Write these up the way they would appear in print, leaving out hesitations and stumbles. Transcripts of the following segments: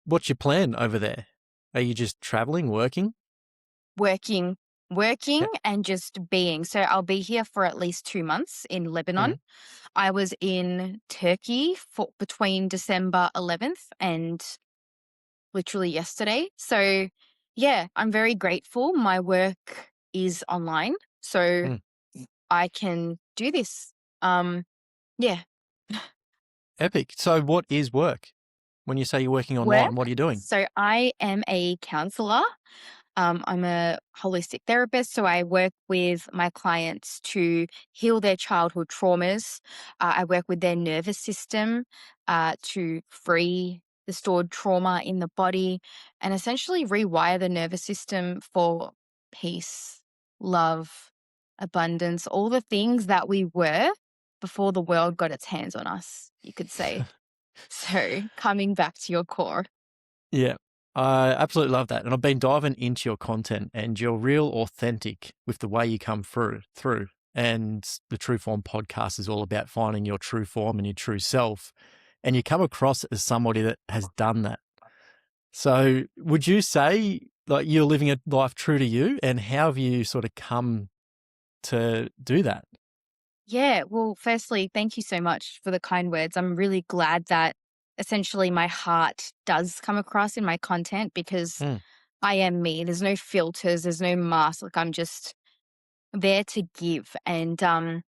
what's your plan over there? Are you just traveling, working? Working, working Yeah. and just being. So I'll be here for at least 2 months in Lebanon. Mm. I was in Turkey for between December 11th and literally yesterday. So, yeah, I'm very grateful. My work is online, so Mm. I can do this. Um, yeah, Epic. So what is work? When you say you're working work. online, what are you doing? So I am a counselor. I'm a holistic therapist, so I work with my clients to heal their childhood traumas. I work with their nervous system to free the stored trauma in the body and essentially rewire the nervous system for peace, love, abundance, all the things that we were before the world got its hands on us, you could say. So, coming back to your core. Yeah, I absolutely love that. And I've been diving into your content and you're real authentic with the way you come through. And the True Form podcast is all about finding your true form and your true self. And you come across as somebody that has done that. So would you say like you're living a life true to you? And how have you sort of come to do that? Yeah, well, firstly, thank you so much for the kind words. I'm really glad that essentially my heart does come across in my content because Mm. I am me. There's no filters, there's no mask. Like I'm just there to give. And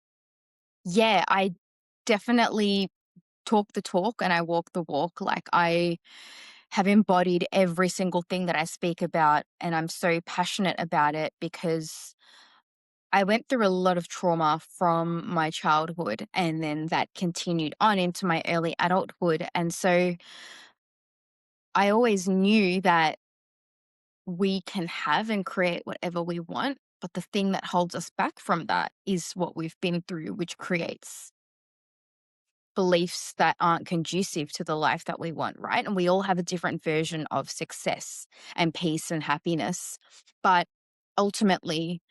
yeah, I definitely talk the talk and I walk the walk. Like I have embodied every single thing that I speak about and I'm so passionate about it because I went through a lot of trauma from my childhood and then that continued on into my early adulthood. And so I always knew that we can have and create whatever we want. But the thing that holds us back from that is what we've been through, which creates beliefs that aren't conducive to the life that we want, right? And we all have a different version of success and peace and happiness. But ultimately,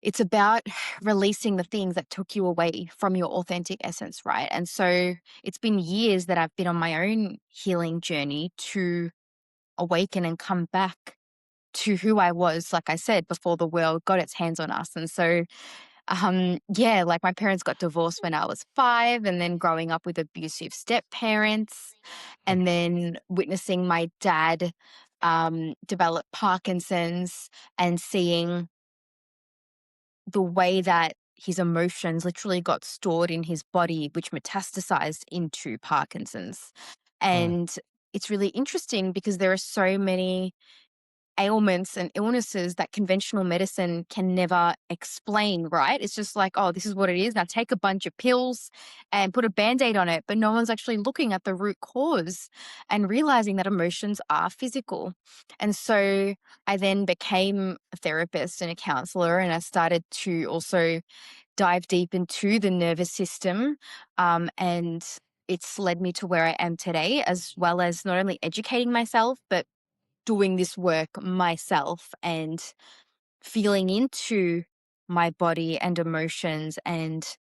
it's about releasing the things that took you away from your authentic essence, right? And so it's been years that I've been on my own healing journey to awaken and come back to who I was, like I said, before the world got its hands on us. And so, yeah, like my parents got divorced when I was 5, and then growing up with abusive step parents, Mm. and then witnessing my dad develop Parkinson's and seeing the way that his emotions literally got stored in his body, which metastasized into Parkinson's. Mm. And it's really interesting because there are so many ailments and illnesses that conventional medicine can never explain, right? It's just like, oh, this is what it is. Now take a bunch of pills and put a band aid on it. But no one's actually looking at the root cause and realizing that emotions are physical. And so I then became a therapist and a counselor, and I started to also dive deep into the nervous system. And it's led me to where I am today, as well as not only educating myself, but doing this work myself and feeling into my body and emotions and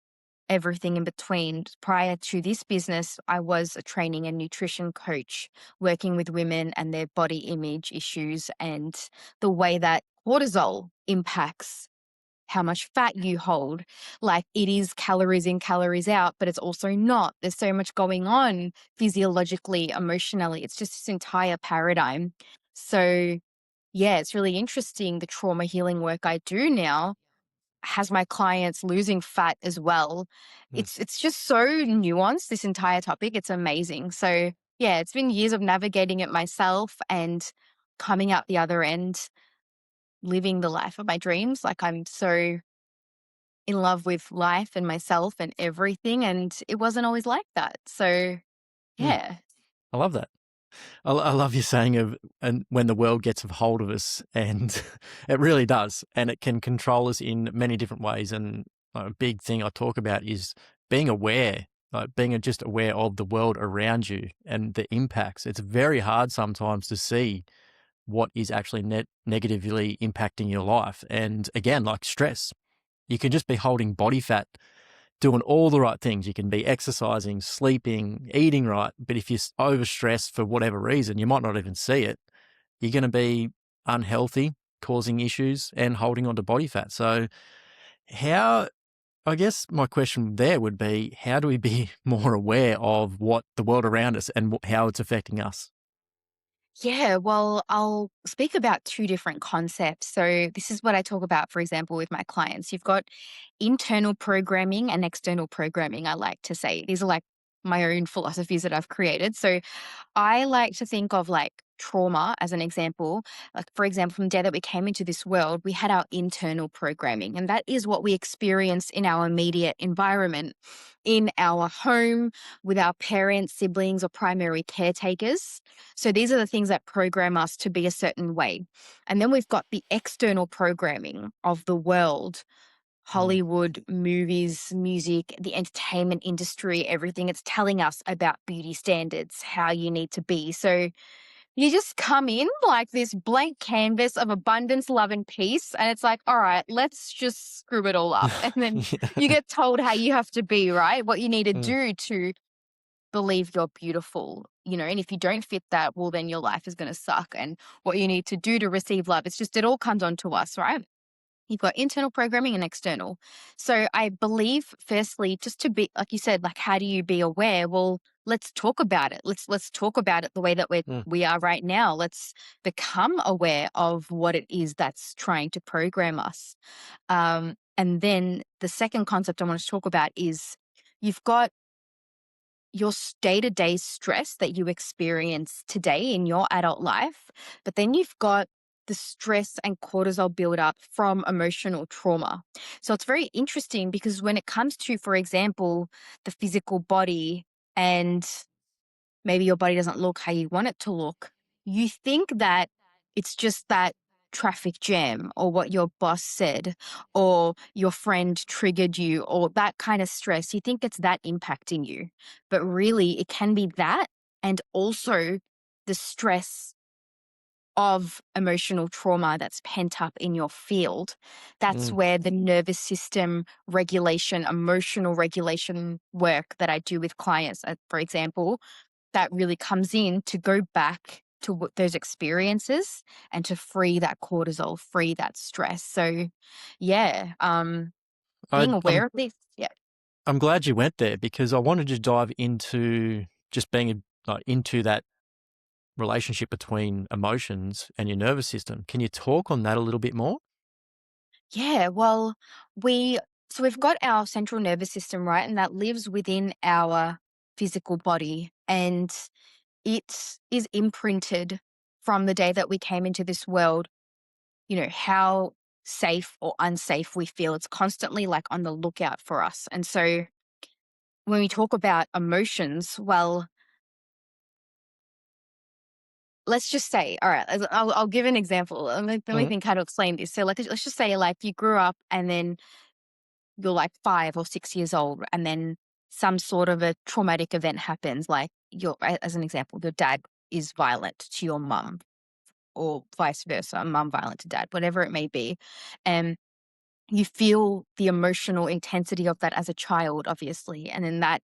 everything in between. Prior to this business, I was a training and nutrition coach working with women and their body image issues and the way that cortisol impacts how much fat you hold. Like it is calories in, calories out, but it's also not. There's so much going on physiologically, emotionally. It's just this entire paradigm. So, yeah, it's really interesting. The trauma healing work I do now has my clients losing fat as well. Mm. It's just so nuanced, this entire topic. It's amazing. So, yeah, it's been years of navigating it myself and coming out the other end, living the life of my dreams. Like I'm so in love with life and myself and everything, and it wasn't always like that. So, Mm. yeah. I love that. I love your saying of and when the world gets a hold of us, and it really does, and it can control us in many different ways. And a big thing I talk about is being aware, like being just aware of the world around you and the impacts. It's very hard sometimes to see what is actually negatively impacting your life. And again, like stress, you can just be holding body fat doing all the right things. You can be exercising, sleeping, eating right. But if you're overstressed for whatever reason, you might not even see it. You're going to be unhealthy, causing issues and holding on to body fat. So how, I guess my question there would be, how do we be more aware of what the world around us and how it's affecting us? Yeah, well, I'll speak about two different concepts. So, this is what I talk about, for example, with my clients. You've got internal programming and external programming, I like to say. These are like my own philosophies that I've created. So, I like to think of like trauma as an example. Like, for example, from the day that we came into this world, we had our internal programming, and that is what we experience in our immediate environment, in our home, with our parents, siblings, or primary caretakers. So, these are the things that program us to be a certain way. And then we've got the external programming of the world. Mm, Hollywood, movies, music, the entertainment industry, everything. It's telling us about beauty standards, how you need to be. So you just come in like this blank canvas of abundance, love, and peace. And it's like, all right, let's just screw it all up. And then you yeah. get told how you have to be, right? What you need to Mm, do to believe you're beautiful, and if you don't fit that, well, then your life is going to suck. And what you need to do to receive love, it's just, it all comes onto us, right? You've got internal programming and external. So I believe, firstly, just to be, like you said, like, how do you be aware? Well, let's talk about it. Let's talk about it the way that mm, we are right now. Let's become aware of what it is that's trying to program us. And then the second concept I want to talk about is you've got your day-to-day stress that you experience today in your adult life, but then you've got the stress and cortisol buildup from emotional trauma. So it's very interesting because when it comes to, for example, the physical body, and maybe your body doesn't look how you want it to look, you think that it's just that traffic jam or what your boss said or your friend triggered you or that kind of stress. You think it's that impacting you. But really, it can be that, and also the stress of emotional trauma that's pent up in your field. That's mm. where the nervous system regulation, emotional regulation work that I do with clients, for example, that really comes in to go back to those experiences and to free that cortisol, free that stress. So, yeah, I, being I'm aware of this. Yeah. I'm glad you went there because I wanted to dive into just being like into that relationship between emotions and your nervous system. Can you talk on that a little bit more? Yeah. Well, we've got our central nervous system, right? And that lives within our physical body. And it is imprinted from the day that we came into this world, how safe or unsafe we feel. It's constantly like on the lookout for us. And so when we talk about emotions, well, let's just say, all right, I'll give an example. Let me Mm, think how to explain this. So, like, let's just say, like, you grew up and then you're like 5 or 6 years old, and then some sort of a traumatic event happens. Like, as an example, your dad is violent to your mum, or vice versa, mum violent to dad, whatever it may be. And you feel the emotional intensity of that as a child, obviously. And then that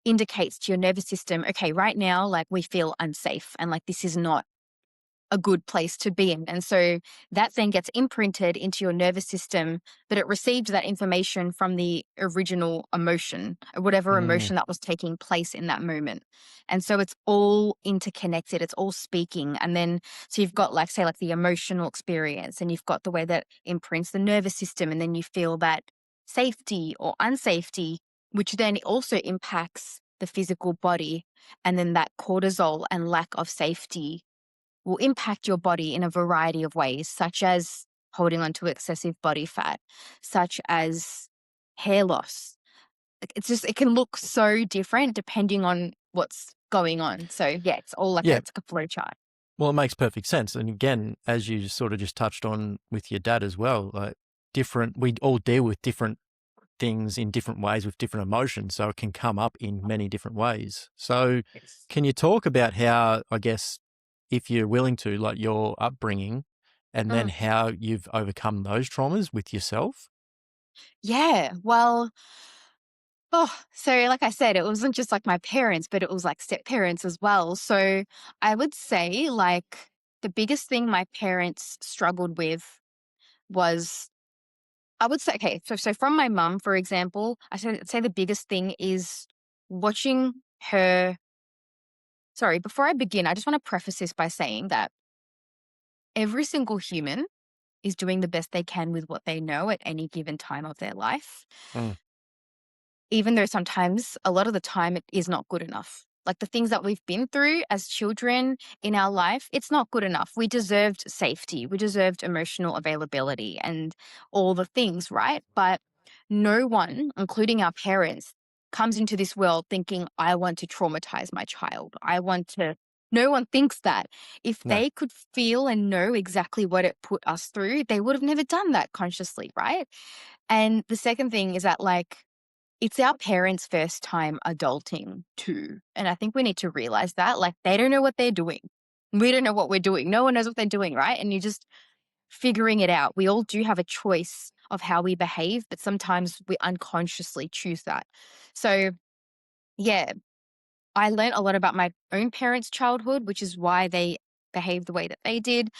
indicates to your nervous system, okay, right now, like, we feel unsafe and like this is not a good place to be in. And so that then gets imprinted into your nervous system, but it received that information from the original emotion, or whatever mm, emotion that was taking place in that moment. And so it's all interconnected, it's all speaking. And then, so you've got, like, say, like the emotional experience, and you've got the way that imprints the nervous system, and then you feel that safety or unsafety, which then also impacts the physical body. And then that cortisol and lack of safety will impact your body in a variety of ways, such as holding on to excessive body fat, such as hair loss. Like, it's just, it can look so different depending on what's going on. So yeah, it's all like yeah. it's like a flow chart. Well, it makes perfect sense. And again, as you sort of just touched on with your dad as well, like we all deal with different things in different ways with different emotions. So it can come up in many different ways. So Yes. can you talk about how, I guess, if you're willing to, like your upbringing and then Mm. how you've overcome those traumas with yourself? Yeah. Well, Oh, so like I said, it wasn't just like my parents, but it was like step parents as well. So I would say like the biggest thing my parents struggled with was, I would say, okay, so from my mum, for example, I'd say the biggest thing is watching her. Sorry, before I begin, I just want to preface this by saying that every single human is doing the best they can with what they know at any given time of their life, Mm, even though sometimes, a lot of the time, it is not good enough. Like the things that we've been through as children in our life, it's not good enough. We deserved safety, we deserved emotional availability and all the things, right? But no one, including our parents, comes into this world thinking, I want to traumatize my child. No one thinks that. If no. they could feel and know exactly what it put us through, they would have never done that consciously, right? And the second thing is that, like, it's our parents' first time adulting too. And I think we need to realize that. Like, they don't know what they're doing. We don't know what we're doing. No one knows what they're doing, right? And you're just figuring it out. We all do have a choice of how we behave, but sometimes we unconsciously choose that. So, yeah, I learned a lot about my own parents' childhood, which is why they behaved the way that they did.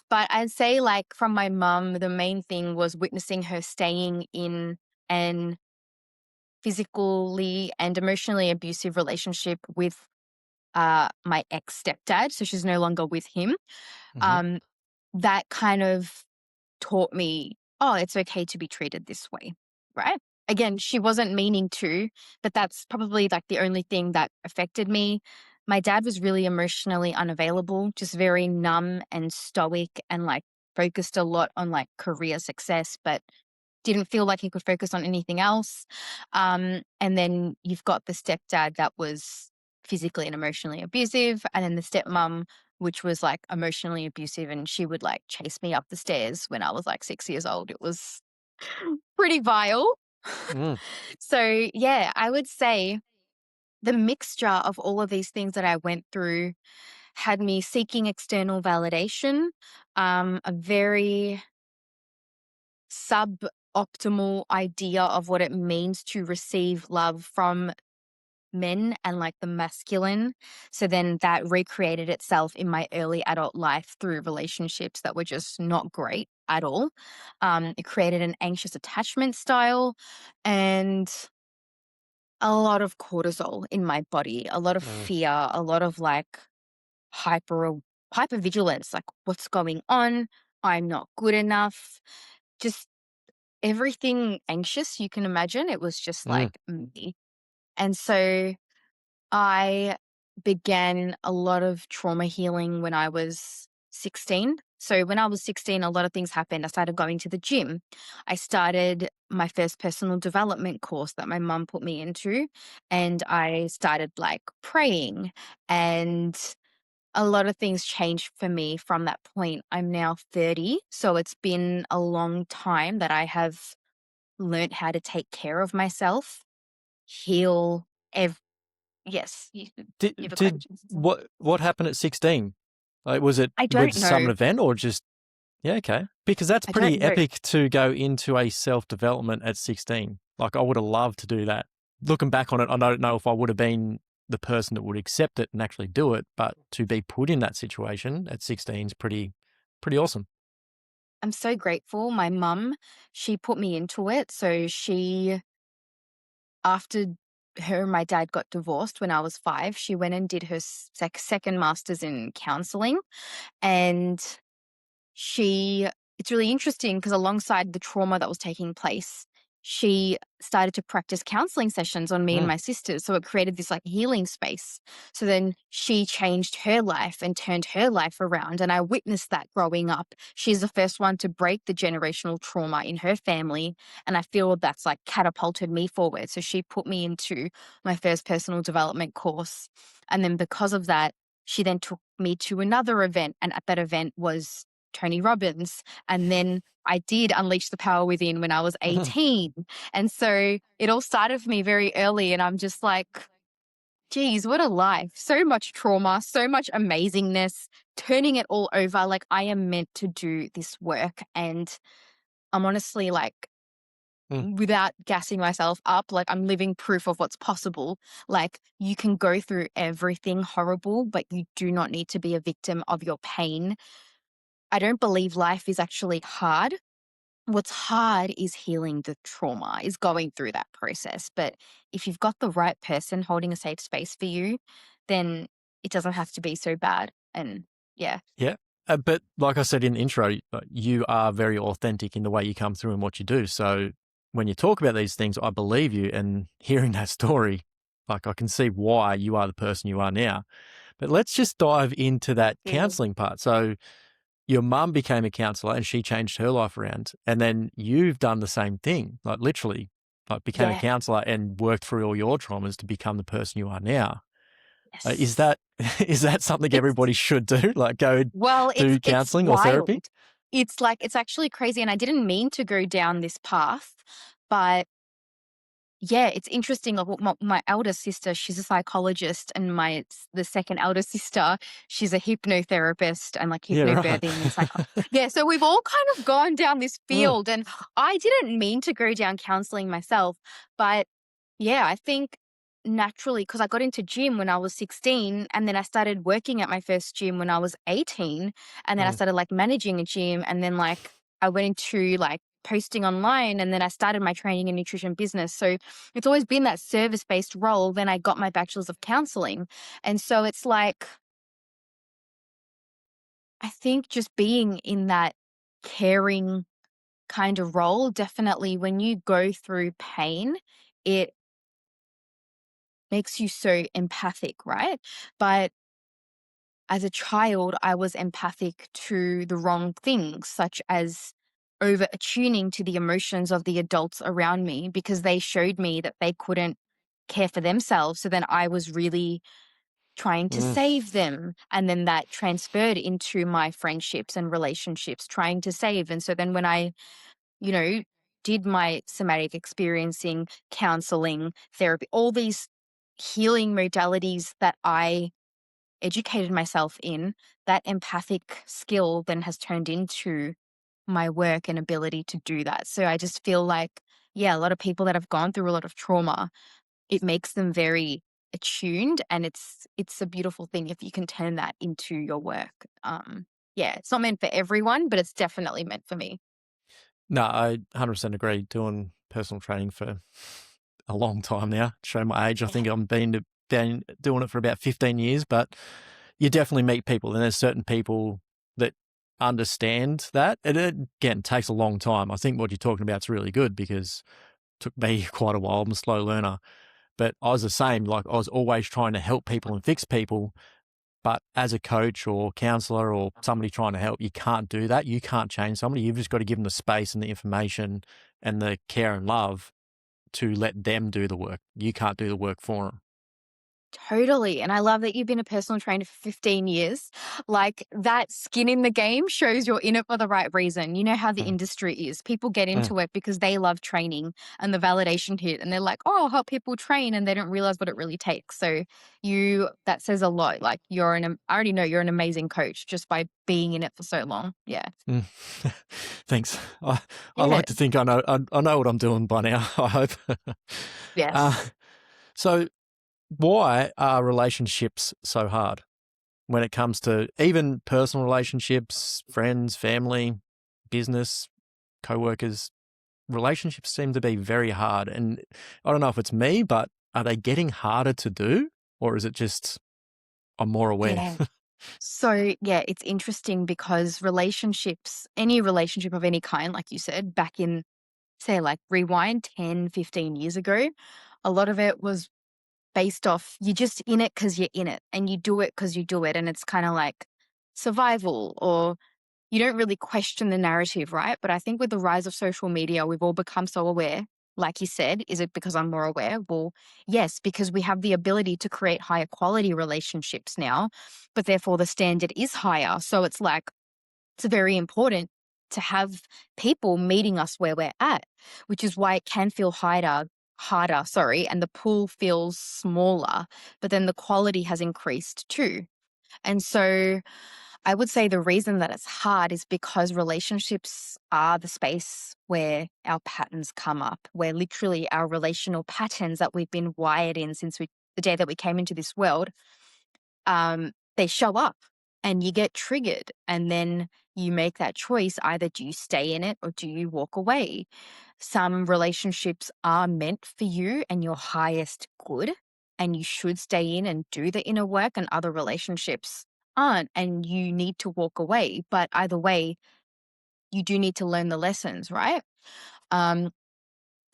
But I'd say, like, from my mum, the main thing was witnessing her staying in an physically and emotionally abusive relationship with my ex stepdad. So she's no longer with him. Hmm. Um, that kind of taught me, oh, it's okay to be treated this way, right? Again, she wasn't meaning to, but that's probably like the only thing that affected me. My dad was really emotionally unavailable, just very numb and stoic and like focused a lot on like career success, but didn't feel like he could focus on anything else. And then you've got the stepdad that was physically and emotionally abusive, and then the stepmom, which was like emotionally abusive, and she would like chase me up the stairs when I was like 6 years old. It was pretty vile. Mm, So, yeah, I would say the mixture of all of these things that I went through had me seeking external validation, a very suboptimal idea of what it means to receive love from men and like the masculine. So then that recreated itself in my early adult life through relationships that were just not great at all. It created an anxious attachment style and a lot of cortisol in my body, a lot of mm, fear, a lot of like hyper hypervigilance, like what's going on? I'm not good enough. Just everything anxious you can imagine. It was just mm, like me. And so I began a lot of trauma healing when I was 16. So when I was 16, a lot of things happened. I started going to the gym. I started my first personal development course that my mum put me into. And I started like praying, and a lot of things changed for me from that point. I'm now 30. So it's been a long time that I have learned how to take care of myself, heal. Yes, you have Did a did question. what happened at 16? Like, I was don't some know. event or just yeah, okay. Because that's I don't pretty know. epic to go into a self-development at 16. Like, I would have loved to do that. Looking back on it, I don't know if I would have been the person that would accept it and actually do it, but to be put in that situation at 16 is pretty awesome. I'm so grateful. My mum, she put me into it. So after her and my dad got divorced when I was 5, she went and did her second master's in counseling. And she it's really interesting because alongside the trauma that was taking place, she started to practice counseling sessions on me and Mm. my sisters. So it created this like healing space. So then she changed her life and turned her life around. And I witnessed that growing up. She's the first one to break the generational trauma in her family. And I feel that's like catapulted me forward. So she put me into my first personal development course. And then because of that, she then took me to another event. And at that event was Tony Robbins. And then I did unleash the power within when I was 18. And so it all started for me very early. And I'm just like, geez, what a life. So much trauma, so much amazingness, turning it all over. Like, I am meant to do this work. And I'm honestly like Mm. without gassing myself up, like I'm living proof of what's possible. Like you can go through everything horrible, but you do not need to be a victim of your pain. I don't believe life is actually hard. What's hard is healing the trauma, is going through that process. But if you've got the right person holding a safe space for you, then it doesn't have to be so bad. And yeah, Yeah. But like I said in the intro, you are very authentic in the way you come through and what you do. So when you talk about these things, I believe you. And hearing that story, like I can see why you are the person you are now. But let's just dive into that yeah. counseling part. So your mum became a counselor and she changed her life around. And then you've done the same thing, like literally, like became a Yeah. counselor and worked through all your traumas to become the person you are now. Is Yes. that is that something It's everybody should do? Like go Well, do it's counseling or therapy? wild. It's like it's actually crazy, and I didn't mean to go down this path, but yeah, it's interesting. Like my elder sister, she's a psychologist, and the second elder sister, she's a hypnotherapist and like Yeah, right. hypnobirthing and psycho. Yeah, so we've all kind of gone down this Mm, field, and I didn't mean to go down counseling myself, but yeah, I think naturally because I got into gym when I was 16, and then I started working at my first gym when I was 18, and then I mm, started like managing a gym, and then like I went into like posting online, and then I started my training and nutrition business. So it's always been that service-based role. Then I got my bachelor's of counseling. And so it's like, I think just being in that caring kind of role, definitely when you go through pain, it makes you so empathic, right? But as a child, I was empathic to the wrong things, such as over attuning to the emotions of the adults around me because they showed me that they couldn't care for themselves. So then I was really trying to mm, save them. And then that transferred into my friendships and relationships, trying to save. And so then when I, you know, did my somatic experiencing, counseling, therapy, all these healing modalities that I educated myself in, that empathic skill then has turned into my work and ability to do that. So I just feel like, yeah, a lot of people that have gone through a lot of trauma, it makes them very attuned, and it's a beautiful thing if you can turn that into your work. Yeah, it's not meant for everyone, but it's definitely meant for me. no, I 100% agree. Doing personal training for a long time now. Show my age. I Yeah. think I'm been doing it for about 15 years, but you definitely meet people, and there's certain people that understand that. And it, again, takes a long time. I think what you're talking about is really good because it took me quite a while. I'm a slow learner, but I was the same. Like I was always trying to help people and fix people. But as a coach or counselor or somebody trying to help, you can't do that. You can't change somebody. You've just got to give them the space and the information and the care and love to let them do the work. You can't do the work for them. Totally. And I love that you've been a personal trainer for 15 years. Like that skin in the game shows you're in it for the right reason. You know how the Mm, industry is. People get mm. into it because they love training and the validation hit. And they're like, oh, I'll help people train. And they don't realize what it really takes. So that says a lot. Like I already know you're an amazing coach just by being in it for so long. Yeah. Mm. Thanks. I Yeah. like to think I know what I'm doing by now. I hope. uh, Yes. so why are relationships so hard when it comes to even personal relationships, friends, family, business, co-workers? Relationships seem to be very hard, and I don't know if it's me, but are they getting harder to do, or is it just I'm more aware? Yeah. So, yeah, it's interesting because relationships, any relationship of any kind, like you said, back in, say, like rewind 10, 15 years ago, a lot of it was based off you're just in it because you're in it and you do it because you do it. And it's kind of like survival, or you don't really question the narrative, right? But I think with the rise of social media, we've all become so aware. Like you said, is it because I'm more aware? Well, yes, because we have the ability to create higher quality relationships now, but therefore the standard is higher. So it's like, it's very important to have people meeting us where we're at, which is why it can feel harder, sorry, and the pool feels smaller, but then the quality has increased too. And so I would say the reason that it's hard is because relationships are the space where our patterns come up, where literally our relational patterns that we've been wired in since the day that we came into this world, they show up and you get triggered. And then you make that choice. Either do you stay in it or do you walk away? Some relationships are meant for you and your highest good, and you should stay in and do the inner work, and other relationships aren't, and you need to walk away. But either way, you do need to learn the lessons, right? Um,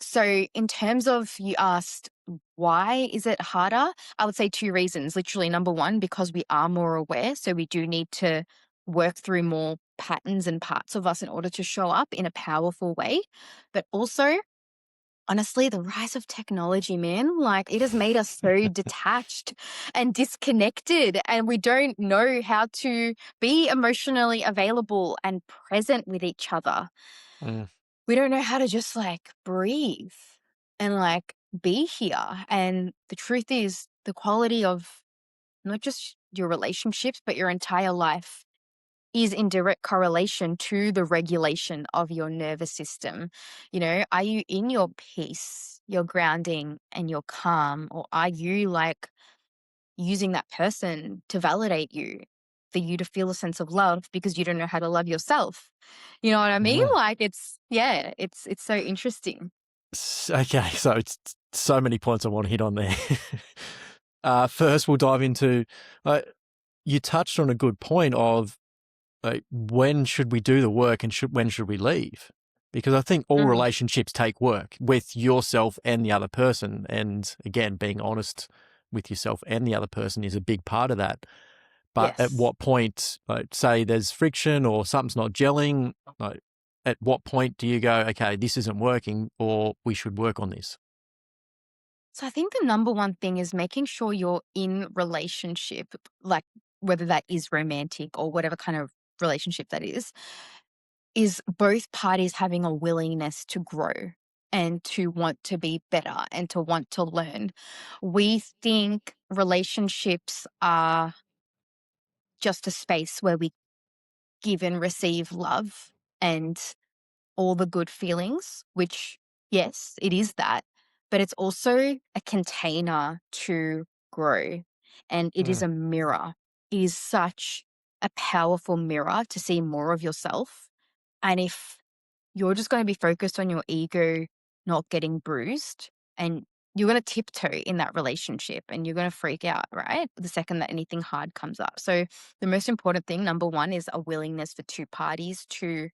so, in terms of you asked, why is it harder? I would say two reasons. Literally, number one, because we are more aware. So, we do need to work through more patterns and parts of us in order to show up in a powerful way. But also, honestly, the rise of technology, man, like it has made us so detached and disconnected, and we don't know how to be emotionally available and present with each other. Mm, We don't know how to just like breathe and like be here. And the truth is, the quality of not just your relationships, but your entire life is in direct correlation to the regulation of your nervous system. You know, are you in your peace, your grounding, and your calm, or are you like using that person to validate you, for you to feel a sense of love because you don't know how to love yourself? You know what I mean? mm. Like it's so interesting. Okay, so it's so many points I want to hit on there. First, we'll dive into, uh, you touched on a good point of when should we do the work and when should we leave? Because I think all Mm, relationships take work with yourself and the other person. And again, being honest with yourself and the other person is a big part of that. But at yes. what point, like, say there's friction or something's not gelling, like, at what point do you go, okay, this isn't working, or we should work on this? So I think the number one thing is making sure you're in relationship, like whether that is romantic or whatever kind of relationship that is both parties having a willingness to grow and to want to be better and to want to learn. We think relationships are just a space where we give and receive love and all the good feelings, which, yes, it is that, but it's also a container to grow, and it is Mm, a mirror. It is such a powerful mirror to see more of yourself. And if you're just going to be focused on your ego not getting bruised, and you're going to tiptoe in that relationship and you're going to freak out, right? The second that anything hard comes up. So, the most important thing, number one, is a willingness for two parties to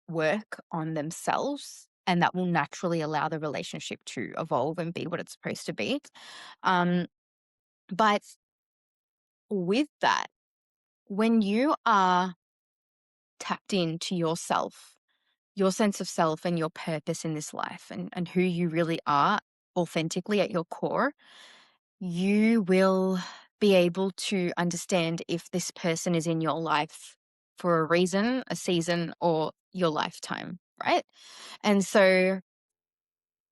work on themselves. And that will naturally allow the relationship to evolve and be what it's supposed to be. Um, but with that, when you are tapped into yourself, your sense of self and your purpose in this life, and who you really are authentically at your core, you will be able to understand if this person is in your life for a reason, a season, or your lifetime, right? And so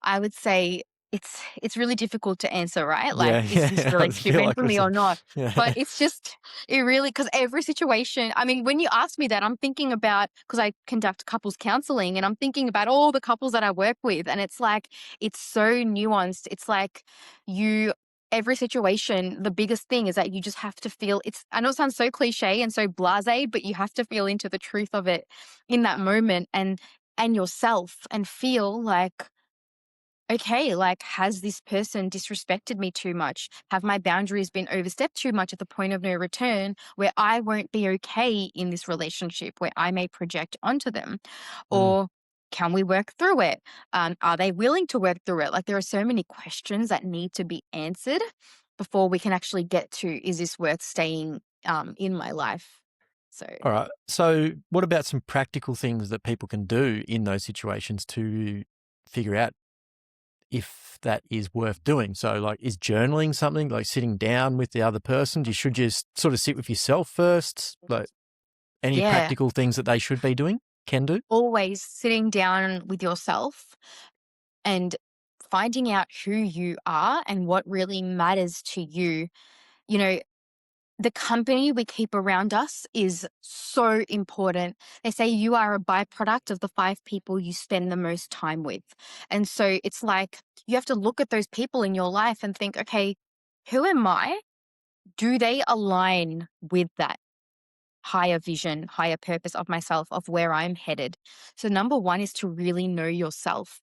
I would say it's really difficult to answer, right? Like, yeah, is this yeah. I relationship feel meant like for me or not? yeah. But it's just it really, because every situation, I mean, when you ask me that, I'm thinking about, because I conduct couples counseling, and I'm thinking about all the couples that I work with, and it's like it's so nuanced. It's like you every situation, the biggest thing is that you just have to feel it's I know it sounds so cliche and so blasé, but you have to feel into the truth of it in that moment, and yourself, and feel like, okay, like, has this person disrespected me too much? Have my boundaries been overstepped too much at the point of no return, where I won't be okay in this relationship, where I may project onto them? Mm. Or can we work through it? Are they willing to work through it? Like, there are so many questions that need to be answered before we can actually get to, is this worth staying in my life? So, All right. So, what about some practical things that people can do in those situations to figure out if that is worth doing? So, like, is journaling something, like sitting down with the other person? You should just sort of sit with yourself first. Like, any yeah, practical things that they should be doing, can do? always sitting down with yourself and finding out who you are and what really matters to you. You know, the company we keep around us is so important. They say you are a byproduct of the 5 people you spend the most time with. And so it's like you have to look at those people in your life and think, okay, who am I? Do they align with that higher vision, higher purpose of myself, of where I'm headed? So, number one is to really know yourself.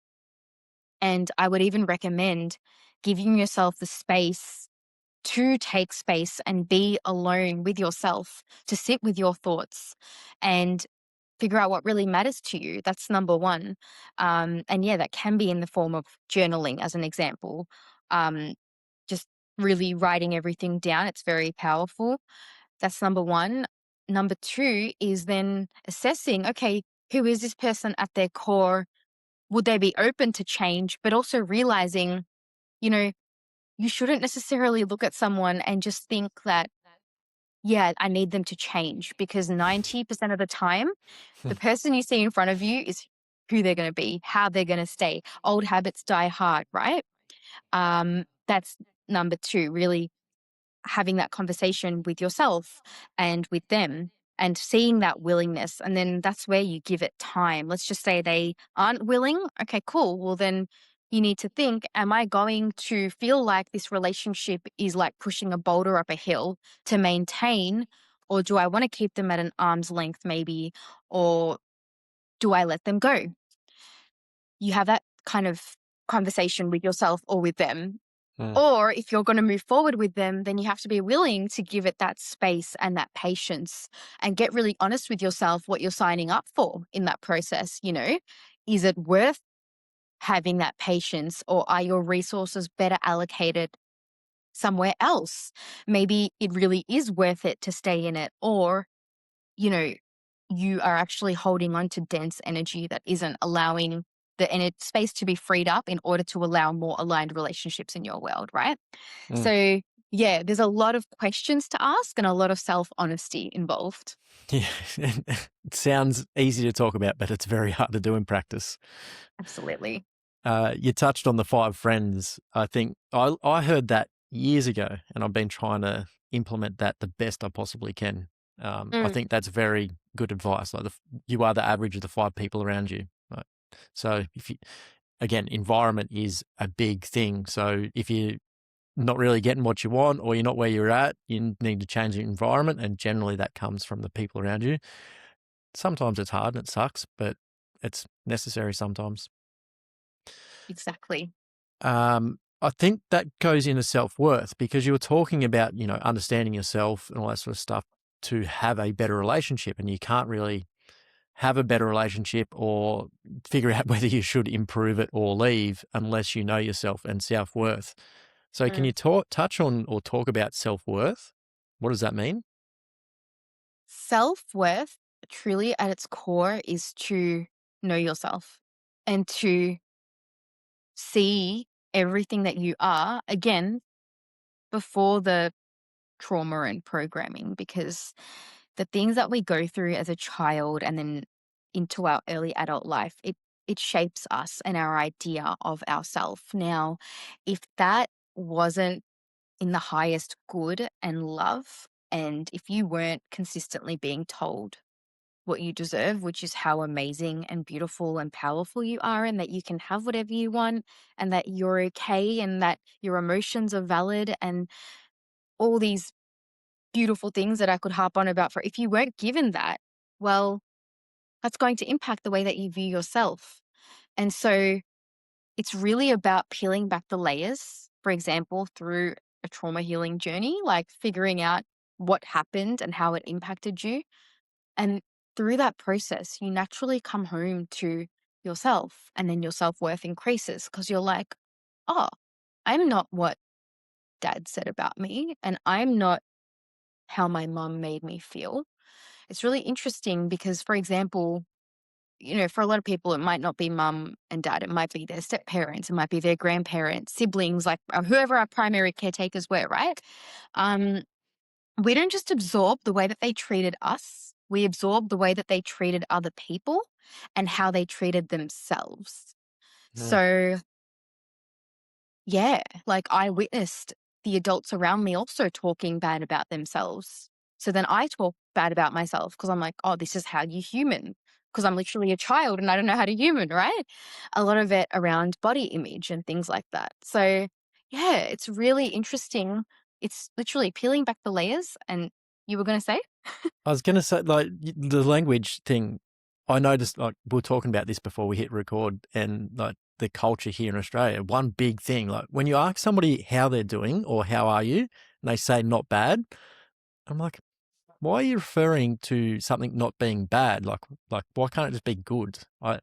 And I would even recommend giving yourself the space to take space and be alone with yourself, to sit with your thoughts and figure out what really matters to you. That's number one. And yeah, that can be in the form of journaling, as an example. Um, just really writing everything down. It's very powerful. That's number one. Number two is then assessing, okay, who is this person at their core? Would they be open to change? But also realizing, you know, you shouldn't necessarily look at someone and just think that, yeah, I need them to change, because 90% of the time, the person you see in front of you is who they're going to be, how they're going to stay. Old habits die hard, right? That's number two, really having that conversation with yourself and with them and seeing that willingness. And then that's where you give it time. Let's just say they aren't willing. Okay, cool. Well, then you need to think, am I going to feel like this relationship is like pushing a boulder up a hill to maintain? Or do I want to keep them at an arm's length, maybe? Or do I let them go? You have that kind of conversation with yourself or with them. Mm, Or if you're going to move forward with them, then you have to be willing to give it that space and that patience and get really honest with yourself what you're signing up for in that process. Is it worth having that patience, or are your resources better allocated somewhere else? Maybe it really is worth it to stay in it, or, you know, you are actually holding on to dense energy that isn't allowing the space to be freed up in order to allow more aligned relationships in your world, right? mm. So, yeah, there's a lot of questions to ask and a lot of self honesty involved. Yeah, it sounds easy to talk about, but it's very hard to do in practice. Absolutely. You touched on the 5 friends. I think I heard that years ago, and I've been trying to implement that the best I possibly can. I Mm, think that's very good advice. Like you are the average of the 5 people around you. Right? So if you, again, environment is a big thing. So if you're not really getting what you want, or you're not where you're at, you need to change the environment, and generally that comes from the people around you. Sometimes it's hard and it sucks, but it's necessary sometimes. exactly. I think that goes into self-worth, because you were talking about, understanding yourself and all that sort of stuff to have a better relationship, and you can't really have a better relationship or figure out whether you should improve it or leave unless you know yourself and self-worth. So can Mm. you touch on or talk about self-worth? What does that mean? Self worth, truly at its core, is to know yourself and to see everything that you are, again, before the trauma and programming, because the things that we go through as a child and then into our early adult life, it shapes us and our idea of ourself. Now, if that wasn't in the highest good and love, and if you weren't consistently being told what you deserve, which is how amazing and beautiful and powerful you are, and that you can have whatever you want, and that you're okay, and that your emotions are valid, and all these beautiful things that I could harp on about, for if you weren't given that, well, that's going to impact the way that you view yourself. And so it's really about peeling back the layers, for example, through a trauma healing journey, like figuring out what happened and how it impacted you. And through that process, you naturally come home to yourself, and then your self worth increases because you're like, oh, I'm not what dad said about me, and I'm not how my mum made me feel. It's really interesting because, for example, for a lot of people, it might not be mum and dad. It might be their step parents. It might be their grandparents, siblings, like whoever our primary caretakers were, right? Um, we don't just absorb the way that they treated us. We absorb the way that they treated other people and how they treated themselves. Mm, So, yeah, like I witnessed the adults around me also talking bad about themselves. So then I talk bad about myself because I'm like, oh, this is how you human. Because I'm literally a child and I don't know how to human, right? A lot of it around body image and things like that. So yeah, it's really interesting. It's literally peeling back the layers. And you were going to say? I was going to say, like, the language thing, I noticed, like, we were talking about this before we hit record, and like the culture here in Australia, one big thing, like when you ask somebody how they're doing or how are you, and they say not bad, I'm like, why are you referring to something not being bad? Like why can't it just be good? I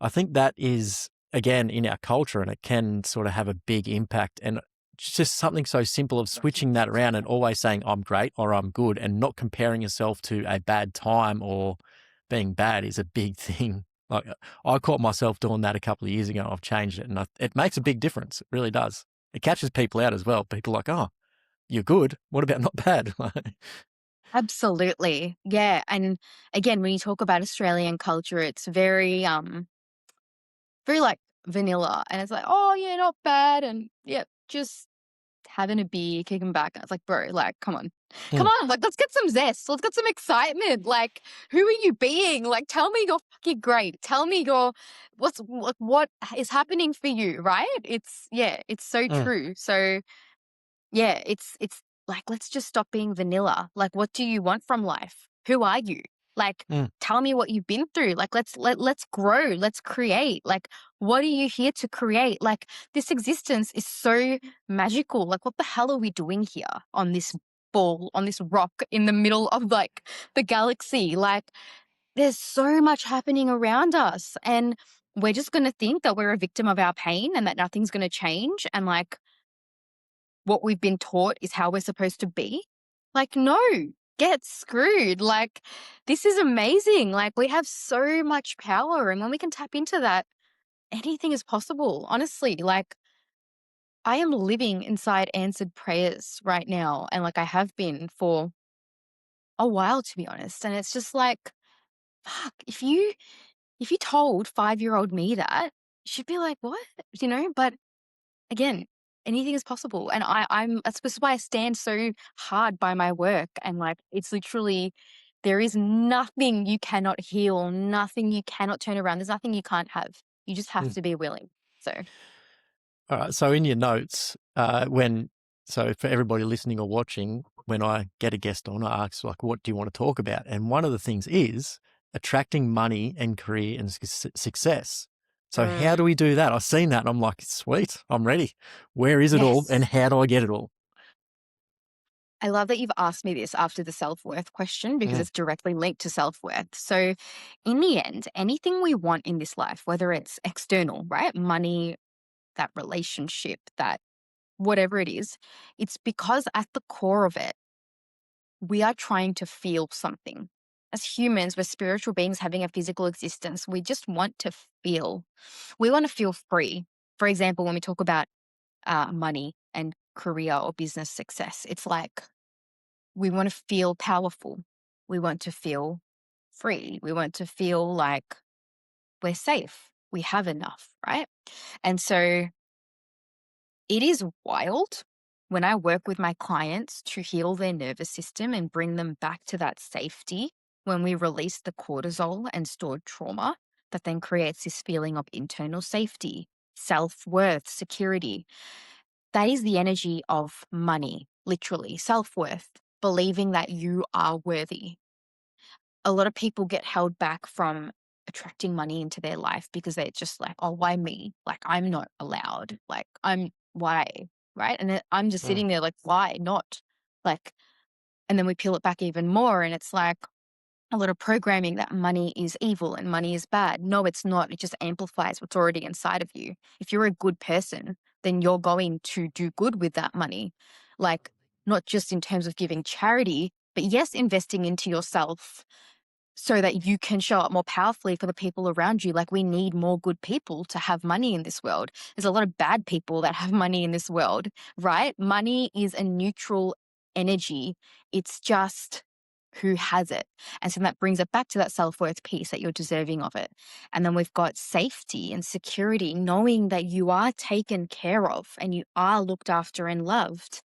think that is, again, in our culture, and it can sort of have a big impact. And it's just something so simple of switching that around and always saying I'm great or I'm good, and not comparing yourself to a bad time or being bad is a big thing. Like, I caught myself doing that a couple of years ago. I've changed it, and it makes a big difference. It really does. It catches people out as well. People are like, oh, you're good. What about not bad? Absolutely. Yeah. And again, when you talk about Australian culture, it's very like vanilla. And it's like, oh yeah, not bad. And yeah, just having a beer, kicking back. And it's like, bro, like, come on. Come Mm, on, like let's get some zest. Let's get some excitement. Like, who are you being? Like, tell me you're fucking great. Tell me what is happening for you, right? It's so mm, true. So yeah, it's like, let's just stop being vanilla. Like, what do you want from life? Who are you? Like, mm, tell me what you've been through. Like, let's grow, let's create. Like, what are you here to create? Like, this existence is so magical. Like, what the hell are we doing here on this ball, on this rock in the middle of like the galaxy? Like, there's so much happening around us, and we're just going to think that we're a victim of our pain and that nothing's going to change, and like what we've been taught is how we're supposed to be. Like, no, get screwed. Like, this is amazing. Like, we have so much power. And when we can tap into that, anything is possible. Honestly, like, I am living inside answered prayers right now. And like, I have been for a while, to be honest. And it's just like, fuck, if you told 5-year-old me that, she'd be like, what? But again, anything is possible. And this is why I stand so hard by my work. And like, it's literally, there is nothing you cannot heal, nothing you cannot turn around. There's nothing you can't have. You just have mm. to be willing. So, All right. So in your notes, so for everybody listening or watching, when I get a guest on, I ask, like, what do you want to talk about? And one of the things is attracting money and career and success. So how do mm, we do that? I've seen that and I'm like, sweet, I'm ready. Where is it all and yes. how do I get it all? I love that you've asked me this after the self-worth question because Mm, it's directly linked to self-worth. So, in the end, anything we want in this life, whether it's external, right? Money, that relationship, that whatever it is, it's because at the core of it, we are trying to feel something. As humans, we're spiritual beings having a physical existence. We just want to feel. We want to feel free. For example, when we talk about money and career or business success, it's like we want to feel powerful. We want to feel free. We want to feel like we're safe. We have enough, right? And so it is wild when I work with my clients to heal their nervous system and bring them back to that safety when we release the cortisol and stored trauma that then creates this feeling of internal safety, self worth, security. That is the energy of money, literally, self worth, believing that you are worthy. A lot of people get held back from attracting money into their life because they're just like, oh, why me? Like, I'm not allowed. Like, why? Right. And then I'm just mm, sitting there like, why not? Like, and then we peel it back even more. And it's like a lot of programming that money is evil and money is bad. No, it's not. It just amplifies what's already inside of you. If you're a good person, then you're going to do good with that money. Like, not just in terms of giving charity, but yes, investing into yourself so that you can show up more powerfully for the people around you. Like, we need more good people to have money in this world. There's a lot of bad people that have money in this world, right? Money is a neutral energy. It's just who has it. And so that brings it back to that self-worth piece that you're deserving of it. And then we've got safety and security, knowing that you are taken care of and you are looked after and loved.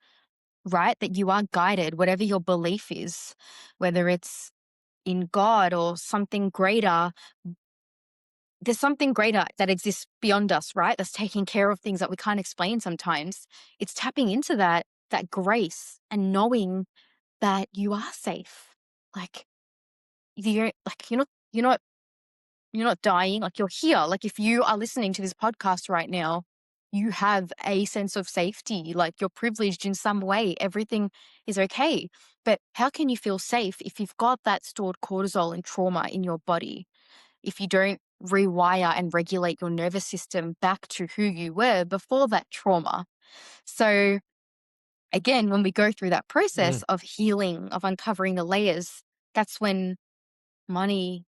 right? That you are guided, whatever your belief is, whether it's in God or something greater. There's something greater that exists beyond us, right? That's taking care of things that we can't explain sometimes. It's tapping into that grace and knowing that you are safe. Like you're not dying, like you're here. Like if you are listening to this podcast right now, you have a sense of safety, like you're privileged in some way. Everything is okay. But how can you feel safe if you've got that stored cortisol and trauma in your body? If you don't rewire and regulate your nervous system back to who you were before that trauma. So again, when we go through that process Mm. of healing, of uncovering the layers, that's when money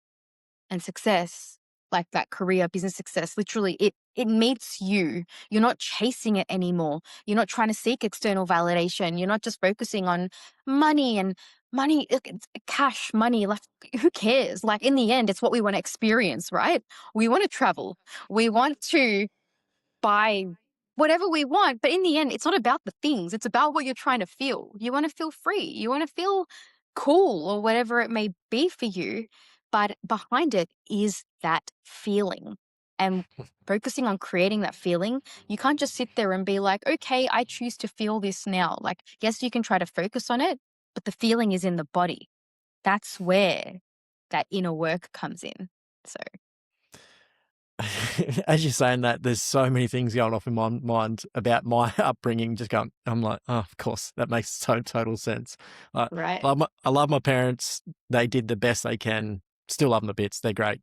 and success, like that career, business success, literally it meets you. You're not chasing it anymore. You're not trying to seek external validation. You're not just focusing on money and money, it's cash money. Like who cares? Like in the end, it's what we want to experience, right? We want to travel. We want to buy whatever we want. But in the end, it's not about the things. It's about what you're trying to feel. You want to feel free. You want to feel cool or whatever it may be for you. But behind it is that feeling. And focusing on creating that feeling, you can't just sit there and be like, okay, I choose to feel this now. Like, yes, you can try to focus on it, but the feeling is in the body. That's where that inner work comes in. So, As you're saying that, there's so many things going off in my mind about my upbringing. Just going, I'm like, oh, of course, that makes total sense. right. I love my parents. They did the best they can. Still love them a bits. They're great.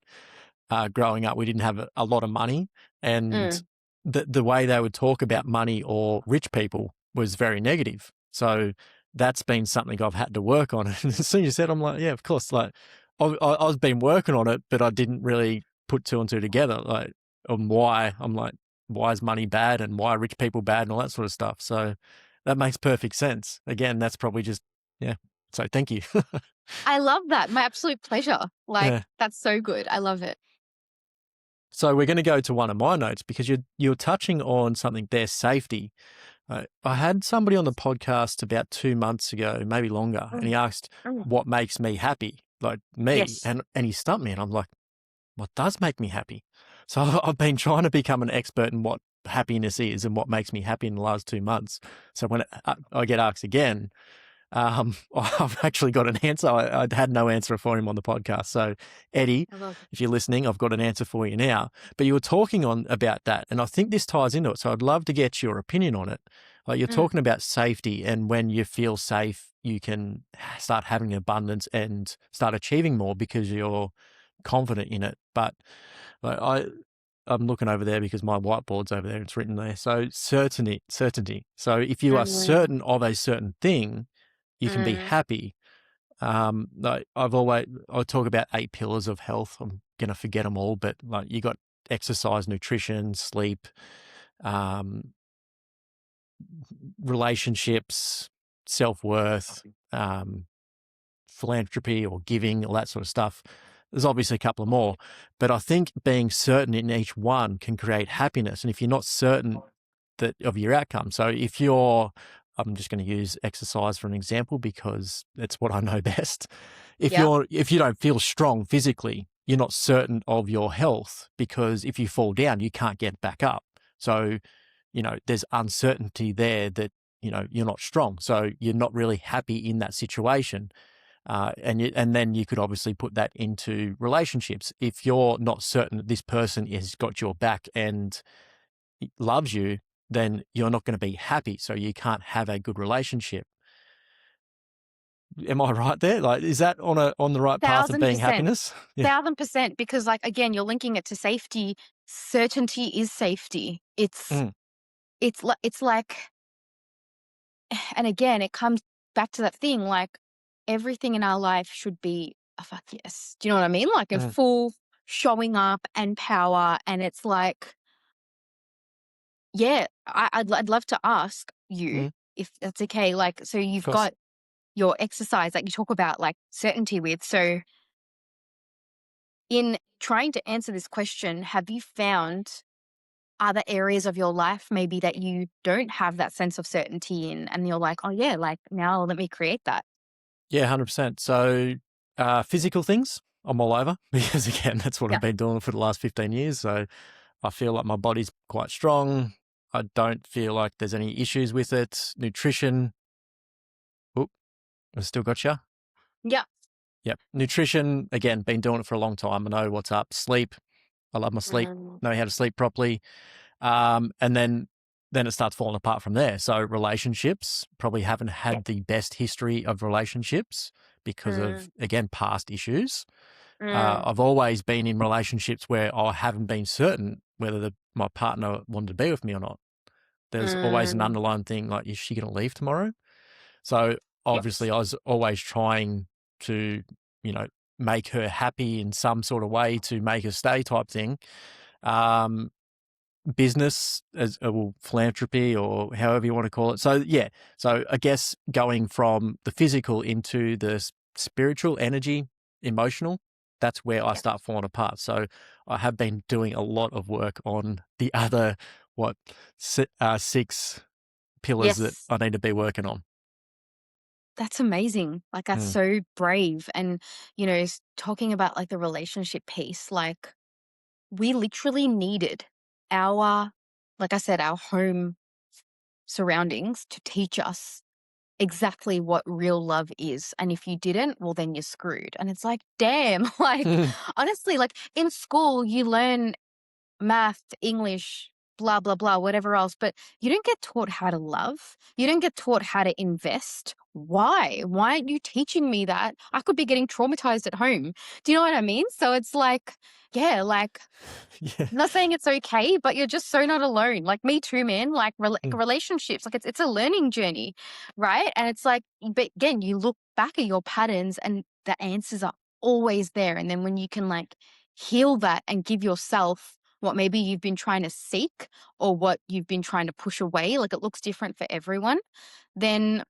Growing up, we didn't have a lot of money, and Mm, the way they would talk about money or rich people was very negative. So that's been something I've had to work on. And as soon as you said, I'm like, yeah, of course. Like I was been working on it, but I didn't really put two and two together. Like on why I'm like, why is money bad and why are rich people bad and all that sort of stuff. So that makes perfect sense. Again, that's probably just yeah. So thank you. I love that. My absolute pleasure. Like, Yeah. that's so good. I love it. So we're going to go to one of my notes because you're touching on something there, safety. I had somebody on the podcast about 2 months ago, maybe longer, and he Mm, asked mm. what makes me happy, like me, Yes. and he stumped me, and I'm like, what does make me happy? So I've been trying to become an expert in what happiness is and what makes me happy in the last 2 months. So when I get asked again, I've actually got an answer. I had no answer for him on the podcast. So, Eddie, I love it. if you're listening, I've got an answer for you now. But you were talking on about that, and I think this ties into it. So, I'd love to get your opinion on it. Like you're Mm, talking about safety, and when you feel safe, you can start having abundance and start achieving more because you're confident in it. But like, I'm looking over there because my whiteboard's over there. It's written there. So certainty. So if you are mm, certain of a certain thing, you can be mm. happy. Like I talk about 8 pillars of health. I'm gonna forget them all, but like you got exercise, nutrition, sleep, um, relationships, self-worth, philanthropy or giving, all that sort of stuff. There's obviously a couple of more, but I think being certain in each one can create happiness. And if you're not certain of your outcome. So if I'm just going to use exercise for an example because it's what I know best. Yep. If you don't feel strong physically, you're not certain of your health because if you fall down, you can't get back up. So, there's uncertainty there that, you're not strong. So you're not really happy in that situation. And then you could obviously put that into relationships. If you're not certain that this person has got your back and loves you, then you're not going to be happy. So you can't have a good relationship. Am I right there? Like, is that on the right path of Thousand being percent. happiness? Yeah. 1000%. Because, like, again, you're linking it to safety. Certainty is safety. Mm, It's like, and again, it comes back to that thing. Like, everything in our life should be a fuck yes. Do you know what I mean? Like, in mm, full showing up and power. And it's like, yeah, I'd love to ask you mm, if that's okay. Like, so of you've course. got your exercise that you talk about, like certainty with. So, in trying to answer this question, have you found other areas of your life maybe that you don't have that sense of certainty in, and you're like, "Oh, yeah, like, now let me create that." Yeah, 100%. So, physical things, I'm all over because, again, that's what I've Yeah. been doing for the last 15 years. So, I feel like my body's quite strong. I don't feel like there's any issues with it. Nutrition. Oop, I still got you. Yeah. Yep. Nutrition, again, been doing it for a long time. I know what's up. Sleep. I love my sleep. Mm. Know how to sleep properly. And then it starts falling apart from there. So relationships, probably haven't Yeah. had the best history of relationships because of, Mm. again, past issues. Mm. I've always been in relationships where I haven't been certain whether my partner wanted to be with me or not. There's always an Mm. underlying thing like, is she going to leave tomorrow? So obviously Yes. I was always trying to, you know, make her happy in some sort of way to make her stay type thing. Um, Business as well, philanthropy or however you want to call it. So yeah, so I guess going from the physical into the spiritual energy, emotional, that's where I Yeah. start falling apart. So I have been doing a lot of work on the other what six pillars that Yes. I need to be working on. That's amazing. Like, that's Mm. so brave. And, talking about, like, the relationship piece, like, we literally needed our like I said, our home surroundings to teach us exactly what real love is. And if you didn't, well, then you're screwed. And it's like, damn, like, honestly, like, in school, you learn math, English, blah, blah, blah, whatever else. But you don't get taught how to love. You don't get taught how to invest. Why? Why aren't you teaching me that? I could be getting traumatized at home. Do you know what I mean? So it's like, yeah, like, Yeah. I'm not saying it's okay, but you're just so not alone. Like, me too, man. Like, Mm. relationships, like, it's a learning journey, right? And it's like, but again, you look back at your patterns and the answers are always there. And then when you can, like, heal that and give yourself what maybe you've been trying to seek or what you've been trying to push away, like, it looks different for everyone, then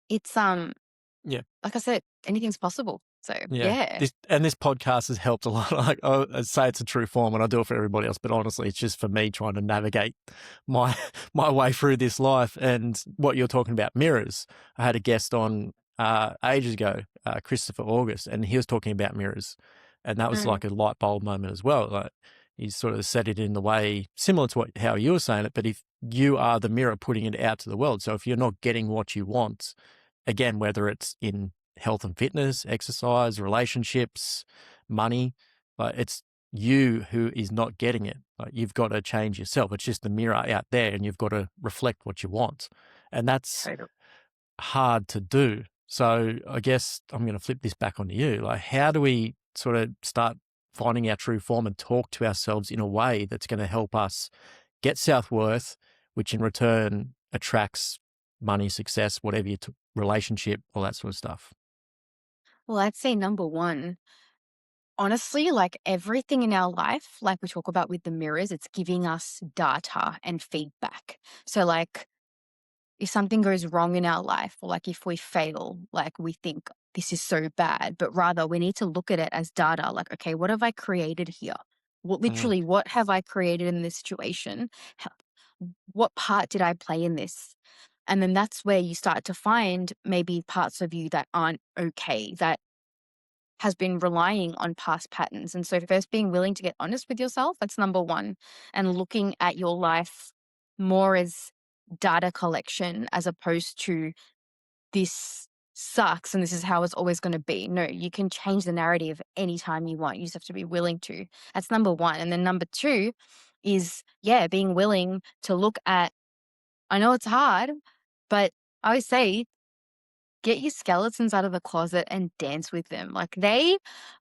it's Yeah. like I said, anything's possible. So Yeah. yeah. This podcast has helped a lot. Like, I'd say it's a true form, and I do it for everybody else. But honestly, it's just for me trying to navigate my my way through this life. And what you're talking about, mirrors. I had a guest on ages ago, Christopher August, and he was talking about mirrors, and that was Mm. like a light bulb moment as well. Like, he sort of said it in the way similar to how you were saying it. But if you are the mirror putting it out to the world, so if you're not getting what you want, again, whether it's in health and fitness, exercise, relationships, money, like, it's you who is not getting it. Like, you've got to change yourself. It's just the mirror out there, and you've got to reflect what you want. And that's Totally. hard to do. So I guess I'm going to flip this back onto you. Like, how do we sort of start finding our true form and talk to ourselves in a way that's going to help us get self-worth, which in return attracts money, success, whatever relationship, all that sort of stuff? Well, I'd say number one, honestly, like, everything in our life, like we talk about with the mirrors, it's giving us data and feedback. So, like, if something goes wrong in our life, or like if we fail, like, we think this is so bad, but rather we need to look at it as data. Like, okay, what have I created here? What Mm, literally, what have I created in this situation? How- What part did I play in this? And then that's where you start to find maybe parts of you that aren't okay, that has been relying on past patterns. And so, first, being willing to get honest with yourself, that's number one, and looking at your life more as data collection as opposed to this sucks and this is how it's always going to be. No, you can change the narrative anytime you want. You just have to be willing to. That's number one. And then number two is, yeah, being willing to look at, I know it's hard, but I always say, get your skeletons out of the closet and dance with them. Like, they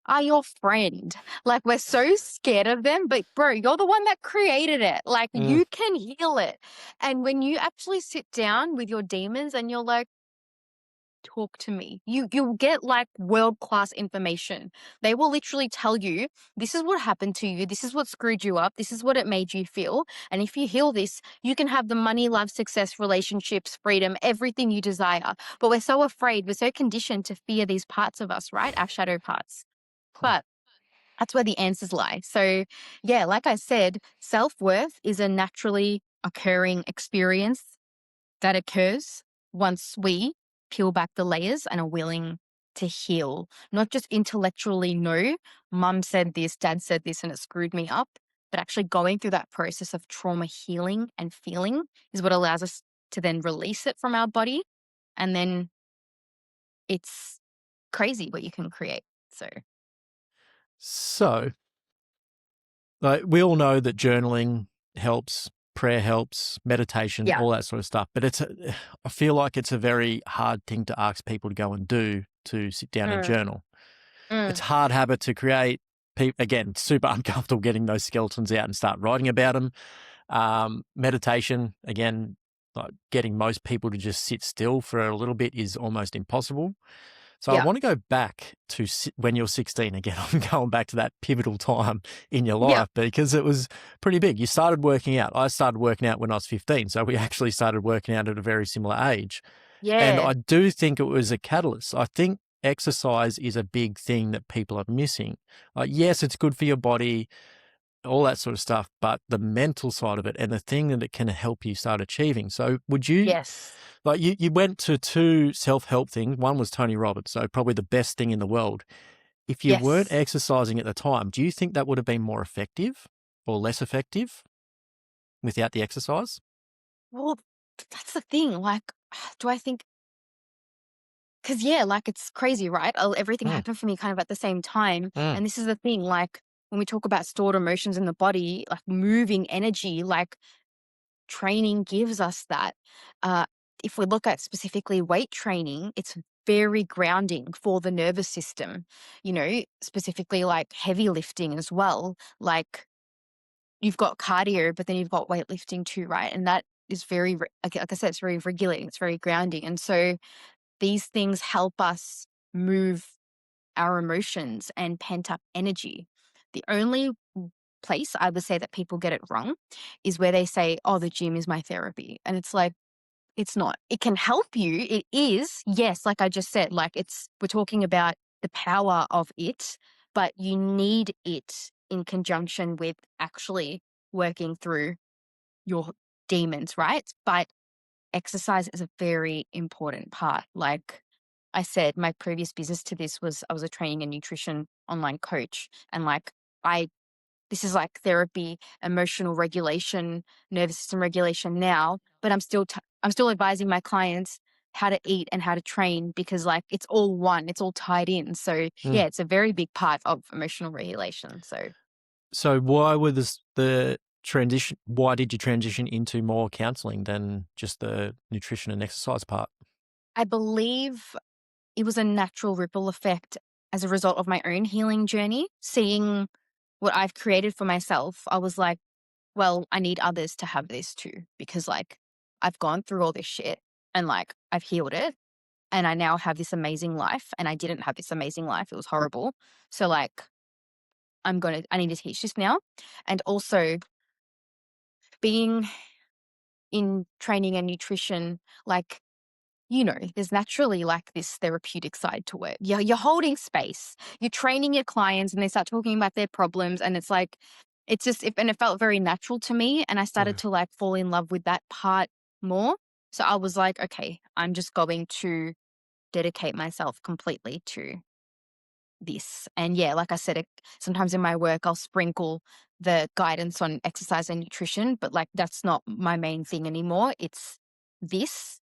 are your friend. Like, we're so scared of them, but bro, you're the one that created it. Like, mm, you can heal it. And when you actually sit down with your demons and you're like, talk to me, you'll get like world-class information. They will literally tell you, this is what happened to you, this is what screwed you up, this is what it made you feel. And if you heal this, you can have the money, love, success, relationships, freedom, everything you desire. But we're so afraid, we're so conditioned to fear these parts of us, right? Our shadow parts. mm. But That's where the answers lie. So, yeah, like I said, self-worth is a naturally occurring experience that occurs once we peel back the layers and are willing to heal, not just intellectually know, mum said this, dad said this, and it screwed me up, but actually going through that process of trauma healing and feeling is what allows us to then release it from our body. And then it's crazy what you can create. So, So, like, we all know that journaling helps, prayer helps, meditation, yeah. all that sort of stuff. But I feel like it's a very hard thing to ask people to go and do, to sit down and Mm, journal. It's mm, a hard habit to create. Again, super uncomfortable getting those skeletons out and start writing about them. Meditation, again, like getting most people to just sit still for a little bit is almost impossible. So I yeah. want to go back to when you're 16 again. I'm going back to that pivotal time in your Yeah. life because it was pretty big. You started working out. I started working out when I was 15. So we actually started working out at a very similar age. And Yeah. I do think it was a catalyst. I think exercise is a big thing that people are missing. Like, yes, it's good for your body, all that sort of stuff, but the mental side of it and the thing that it can help you start achieving. So would you, Yes. like you went to two self-help things. One was Tony Robbins, so probably the best thing in the world. If you weren't Yes. exercising at the time, do you think that would have been more effective or less effective without the exercise? Well, that's the thing. Like, do I think, because, yeah, like it's crazy, right? Everything Mm, happened for me kind of at the same time. mm, And this is the thing, like, when we talk about stored emotions in the body, like moving energy, like training gives us that. Uh, if we look at specifically weight training, it's very grounding for the nervous system, specifically like heavy lifting as well. Like, you've got cardio, but then you've got weightlifting too, right? And that is very, like I said, it's very regulating, it's very grounding. And so these things help us move our emotions and pent up energy. The only place I would say that people get it wrong is where they say, oh, the gym is my therapy. And it's like, it's not. It can help you. It is. Yes, like I just said, like we're talking about the power of it, but you need it in conjunction with actually working through your demons, right? But exercise is a very important part. Like I said, my previous business to this was I was a training and nutrition online coach. And like I this is like therapy, emotional regulation, nervous system regulation now, but I'm still advising my clients how to eat and how to train because like it's all one, it's all tied in. So mm. yeah, it's a very big part of emotional regulation. So So why were the transition? Why did you transition into more counselling than just the nutrition and exercise part? I believe it was a natural ripple effect as a result of my own healing journey, seeing what I've created for myself. I was like, well, I need others to have this too, because like I've gone through all this shit and like I've healed it and I now have this amazing life and I didn't have this amazing life. It was horrible. So like I need to teach this now. And also being in training and nutrition, like, there's naturally like this therapeutic side to it. You're holding space. You're training your clients and they start talking about their problems. And it's like, and it felt very natural to me. And I started Yeah. to like fall in love with that part more. So I was like, okay, I'm just going to dedicate myself completely to this. And yeah, like I said, sometimes in my work, I'll sprinkle the guidance on exercise and nutrition, but like that's not my main thing anymore. It's this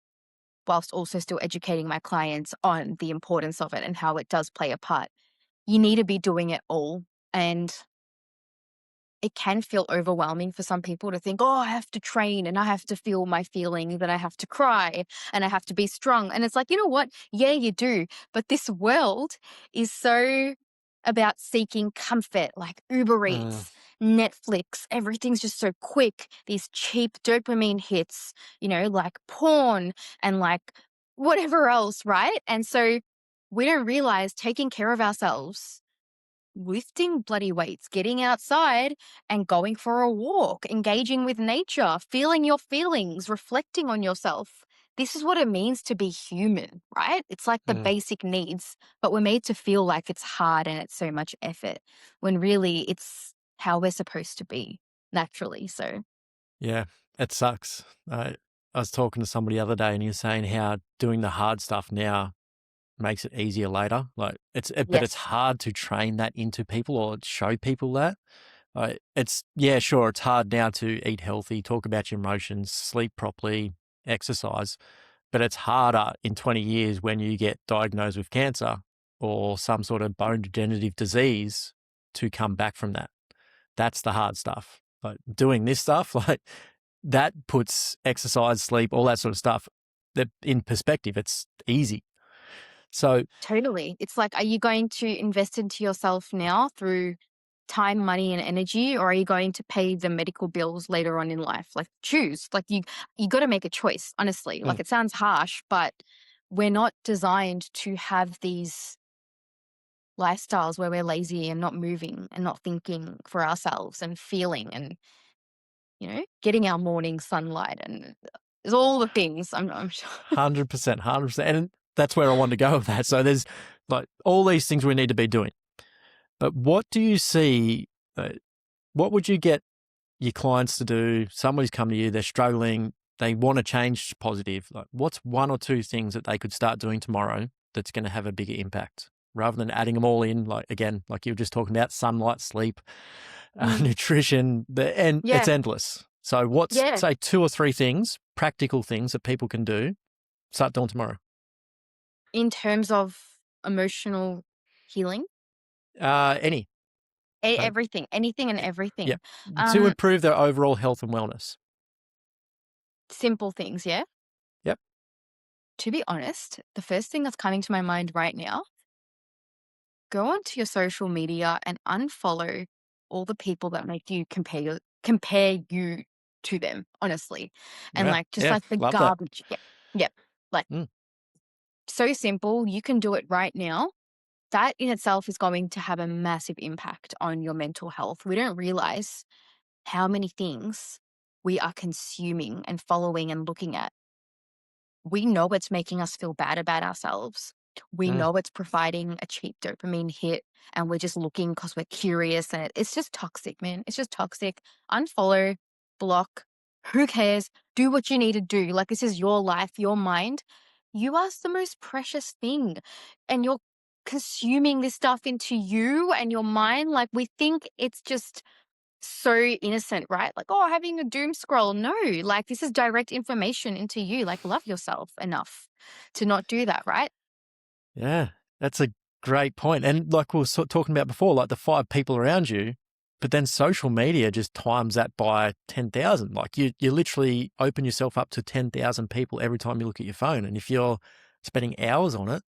whilst also still educating my clients on the importance of it and how it does play a part. You need to be doing it all. And it can feel overwhelming for some people to think, oh, I have to train and I have to feel my feelings and I have to cry and I have to be strong. And it's like, you know what? Yeah, you do. But this world is so about seeking comfort, like Uber Mm. Eats, Netflix, everything's just so quick. These cheap dopamine hits, like porn and like whatever else, right? And so we don't realize taking care of ourselves, lifting bloody weights, getting outside and going for a walk, engaging with nature, feeling your feelings, reflecting on yourself. this is what it means to be human, right? It's like the Mm, basic needs, but we're made to feel like it's hard and it's so much effort when really it's how we're supposed to be naturally. So, yeah, it sucks. I was talking to somebody the other day and he was saying how doing the hard stuff now makes it easier later. Like but it's yes, hard to train that into people or show people that. It's yeah, sure, it's hard now to eat healthy, talk about your emotions, sleep properly, exercise, but it's harder in 20 years when you get diagnosed with cancer or some sort of bone degenerative disease to come back from that. That's the hard stuff. Like doing this stuff, like that puts exercise, sleep, all that sort of stuff that in perspective. It's easy. So totally. It's like, are you going to invest into yourself now through time, money, and energy, or are you going to pay the medical bills later on in life? Like, choose. Like, you got to make a choice. Honestly, mm, like it sounds harsh, but we're not designed to have these lifestyles where we're lazy and not moving and not thinking for ourselves and feeling and, getting our morning sunlight and there's all the things. I'm sure. 100%, 100%. And that's where I want to go with that. So there's like all these things we need to be doing. But what do you see? Uh, what would you get your clients to do? Somebody's come to you, they're struggling, they want to change to positive. Like, what's one or two things that they could start doing tomorrow that's going to have a bigger impact rather than adding them all in? Like, again, like you were just talking about sunlight, sleep, Mm, nutrition, and it's yeah, endless. So, what's, yeah. say, two or three things, practical things that people can do, start doing tomorrow? In terms of emotional healing, Any. Uh, everything, anything and yeah. everything. To Um, improve their overall health and wellness. Simple things, yeah. Yep. To be honest, the first thing that's coming to my mind right now, go onto your social media and unfollow all the people that make you compare you to them, honestly. And Yeah. like just Yeah. like the Love that. garbage. Yep. Yep. Like Mm, so simple. You can do it right now. That in itself is going to have a massive impact on your mental health. We don't realize how many things we are consuming and following and looking at. We know it's making us feel bad about ourselves. We mm, know it's providing a cheap dopamine hit, and we're just looking because we're curious. And it's just toxic, man. It's just toxic. Unfollow, block. Who cares? Do what you need to do. Like, this is your life, your mind. You are the most precious thing. And you're consuming this stuff into you and your mind. Like, we think it's just so innocent, right? Like, oh, having a doom scroll. No, like this is direct information into you. Like, love yourself enough to not do that, right? yeah. That's a great point. And like we were talking about before, like the five people around you, but then social media just times that by 10,000. Like you literally open yourself up to 10,000 people every time you look at your phone. And if you're spending hours on it,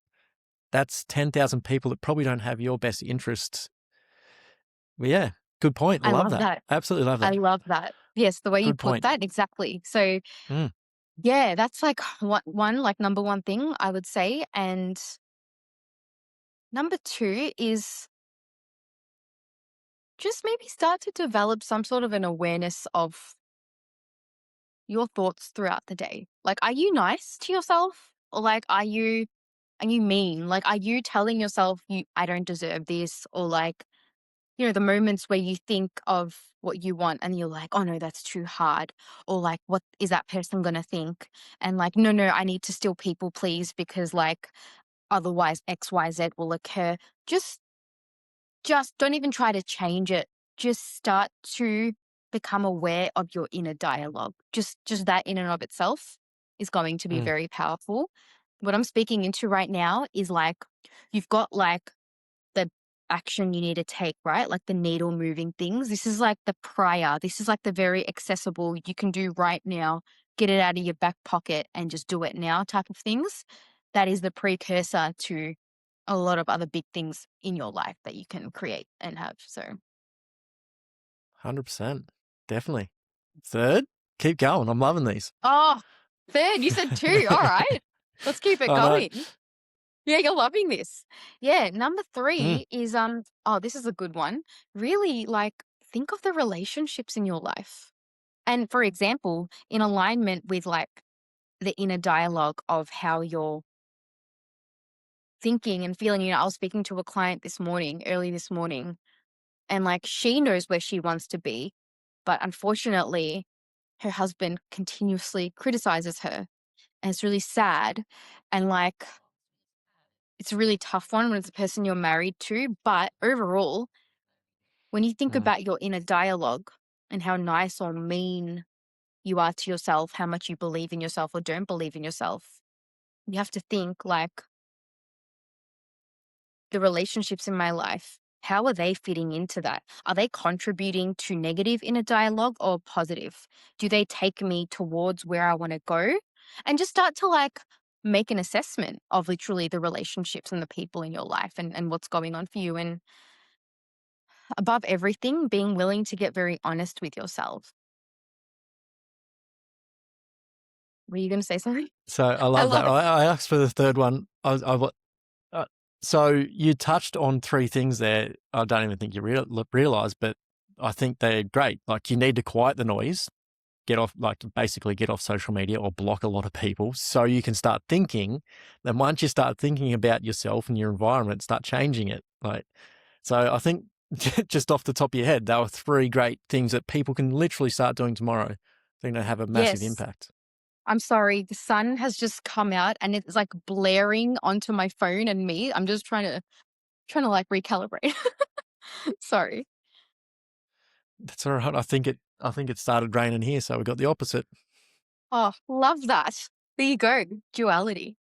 that's 10,000 people that probably don't have your best interests. Well, yeah, good point. I Love love that. that. Absolutely love I that. love that. Yes, the way you Good put point. that, exactly. So, Mm, yeah, that's like one like number one thing I would say. And number two is just maybe start to develop some sort of an awareness of your thoughts throughout the day. Like, are you nice to yourself? Or like, are you mean? Like, are you telling yourself I don't deserve this? Or like, the moments where you think of what you want and you're like, oh no, that's too hard. Or like, what is that person going to think? And like, no, I need to still people please because like, otherwise XYZ will occur. Just, just don't even try to change it. Just start to become aware of your inner dialogue. Just that in and of itself is going to be mm, very powerful. What I'm speaking into right now is like, you've got like the action you need to take, right? Like the needle moving things. This is like the prior. This is like the very accessible, you can do right now. Get it out of your back pocket and just do it now type of things. That is the precursor to a lot of other big things in your life that you can create and have. So, 100%. Definitely. Third, keep going. I'm loving these. oh, third, you said two. All right, let's keep it I know. going. Yeah, you're loving this. Yeah, number Mm, three is oh, this is a good one. Really like think of the relationships in your life. And for example, in alignment with like the inner dialogue of how you're thinking and feeling. I was speaking to a client early this morning, and like she knows where she wants to be, but unfortunately, her husband continuously criticizes her. And it's really sad. And like, it's a really tough one when it's a person you're married to. But overall, when you think Mm. about your inner dialogue and how nice or mean you are to yourself, how much you believe in yourself or don't believe in yourself, you have to think like, the relationships in my life, how are they fitting into that? Are they contributing to negative inner dialogue or positive? Do they take me towards where I want to go? And just start to like make an assessment of literally the relationships and the people in your life, and what's going on for you. And above everything, being willing to get very honest with yourself. Were you going to say something? So I I love that. love it. I asked for the third one. Uh, so you touched on three things there. I don't even think you realize, but I think they're great. Like, you need to quiet the noise, basically get off social media or block a lot of people so you can start thinking. Then once you start thinking about yourself and your environment, start changing it. So I think just off the top of your head, there were three great things that people can literally start doing tomorrow. They're going to have a massive Yes. impact. I'm sorry. The sun has just come out and it's like blaring onto my phone and me. I'm just trying to like recalibrate. Sorry. That's all right. I think it started raining here, so we got the opposite. Oh, love that. There you go. Duality.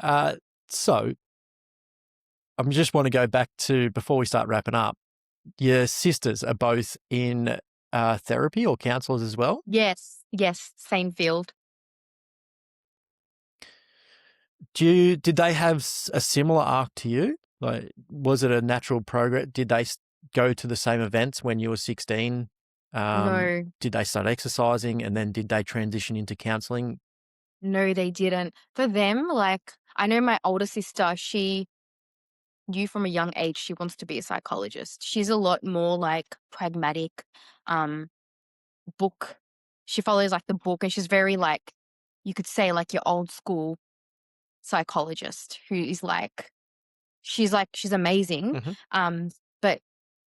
Uh, so I just want to go back to, before we start wrapping up, your sisters are both in therapy or counselors as well. Yes. Yes. Same field. Did they have a similar arc to you? Like, was it a natural progress? Did they go to the same events when you were 16? No, Did they start exercising, and then did they transition into counseling? no, they didn't. For them, like, I know my older sister, she knew from a young age she wants to be a psychologist. She's a lot more like pragmatic, um, book. She follows like the book, and she's very like, you could say like your old school psychologist who is like, she's amazing, Hmm. um, but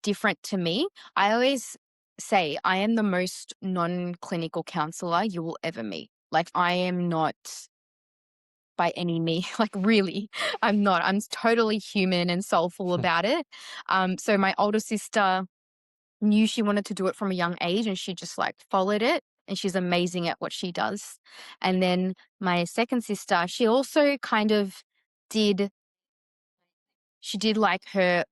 different to me. I always say I am the most non-clinical counselor you will ever meet. Like, I am not by any means, like, really, I'm not. I'm totally human and soulful about it. So my older sister knew she wanted to do it from a young age, and she just like followed it. And she's amazing at what she does. And then my second sister, she also kind of did she did like her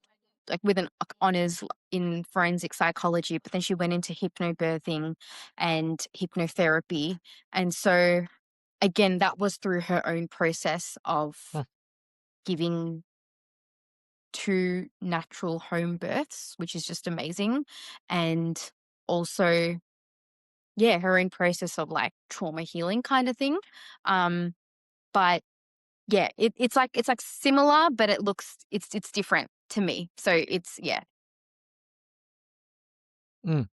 like with an honors in forensic psychology, but then she went into hypnobirthing and hypnotherapy. And so again, that was through her own process of giving two natural home births, which is just amazing. And also, yeah, her own process of like trauma healing kind of thing. But yeah, it's like similar, but it's different to me. So it's yeah. Mm.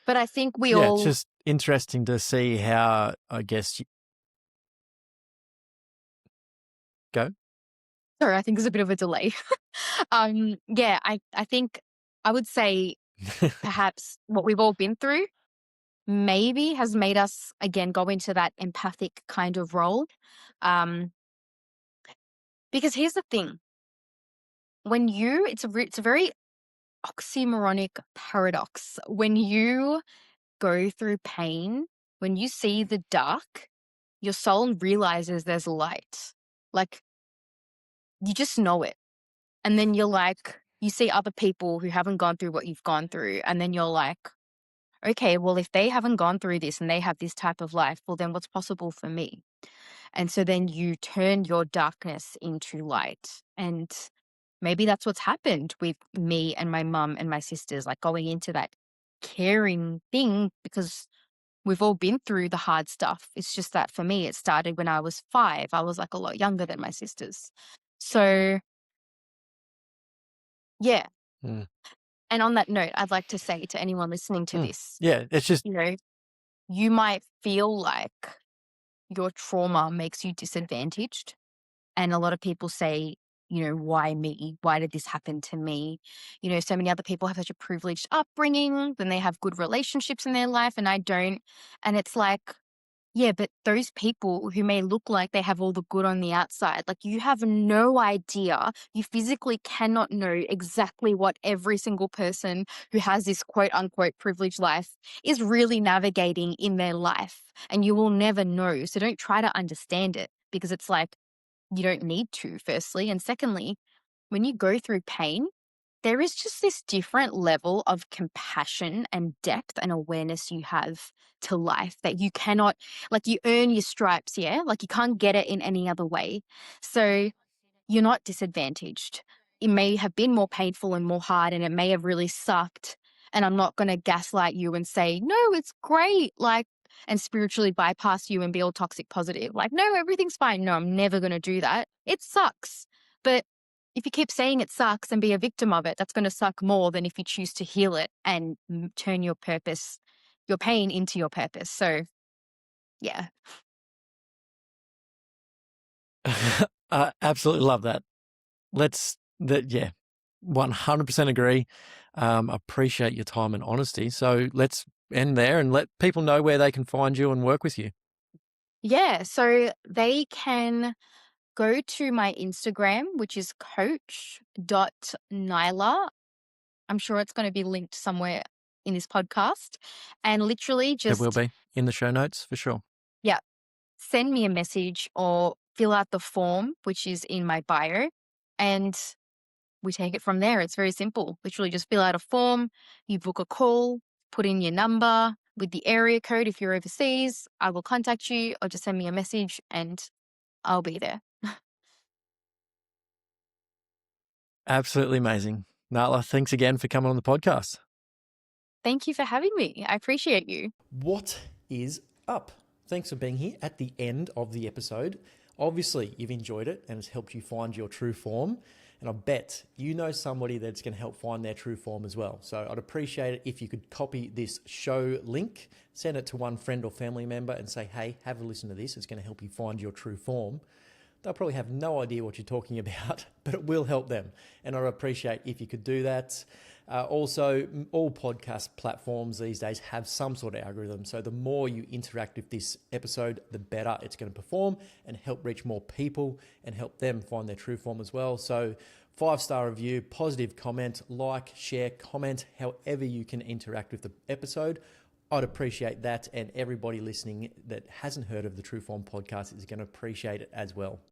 But I think we Yeah, it's all just interesting to see how, I guess, go. sorry, I think there's a bit of a delay. Yeah, I think I would say perhaps what we've all been through maybe has made us again go into that empathic kind of role. Um, because here's the thing: when you, it's a very oxymoronic paradox. When you go through pain, when you see the dark, your soul realizes there's light. Like, you just know it. And then you're like, you see other people who haven't gone through what you've gone through. And then you're like, okay, well, if they haven't gone through this and they have this type of life, well, then what's possible for me? And so then you turn your darkness into light. And maybe that's what's happened with me and my mum and my sisters, like going into that caring thing, because we've all been through the hard stuff. It's just that for me, it started when I was 5. I was like a lot younger than my sisters. So, yeah. Mm. And on that note, I'd like to say to anyone listening to Mm. this, Yeah, it's just you know, you might feel like your trauma makes you disadvantaged. And a lot of people say, why me? Why did this happen to me? So many other people have such a privileged upbringing, then they have good relationships in their life, and I don't. And it's like, yeah, but those people who may look like they have all the good on the outside, like you have no idea. You physically cannot know exactly what every single person who has this quote unquote privileged life is really navigating in their life. And you will never know. So don't try to understand it, because it's like you don't need to, firstly. And secondly, when you go through pain, there is just this different level of compassion and depth and awareness you have to life that you cannot, like, you earn your stripes, yeah? Like, you can't get it in any other way. So you're not disadvantaged. It may have been more painful and more hard, and it may have really sucked. And I'm not going to gaslight you and say, no, it's great, like, and spiritually bypass you and be all toxic positive. Like, no, everything's fine. No, I'm never going to do that. It sucks. But if you keep saying it sucks and be a victim of it, that's going to suck more than if you choose to heal it and turn your purpose, your pain into your purpose. So, yeah. I absolutely love that. Yeah, 100% agree. Appreciate your time and honesty. So let's end there and let people know where they can find you and work with you. Yeah. So they can go to my Instagram, which is coach.Naila. I'm sure it's going to be linked somewhere in this podcast. And literally It will just, be in the show notes for sure. yeah, send me a message or fill out the form, which is in my bio. And we take it from there. It's very simple. Literally just fill out a form, you book a call, put in your number with the area code. If you're overseas, I will contact you, or just send me a message and I'll be there. Absolutely amazing. Naila, thanks again for coming on the podcast. Thank you for having me. I appreciate you. What is up? Thanks for being here at the end of the episode. Obviously, you've enjoyed it and it's helped you find your true form. And I bet you know somebody that's going to help find their true form as well. So I'd appreciate it if you could copy this show link, send it to one friend or family member and say, hey, have a listen to this. It's going to help you find your true form. They'll probably have no idea what you're talking about, but it will help them. And I'd appreciate if you could do that. Also, all podcast platforms these days have some sort of algorithm. So the more you interact with this episode, the better it's going to perform and help reach more people and help them find their true form as well. So 5-star review, positive comment, like, share, comment, however you can interact with the episode. I'd appreciate that. And everybody listening that hasn't heard of the True Form podcast is going to appreciate it as well.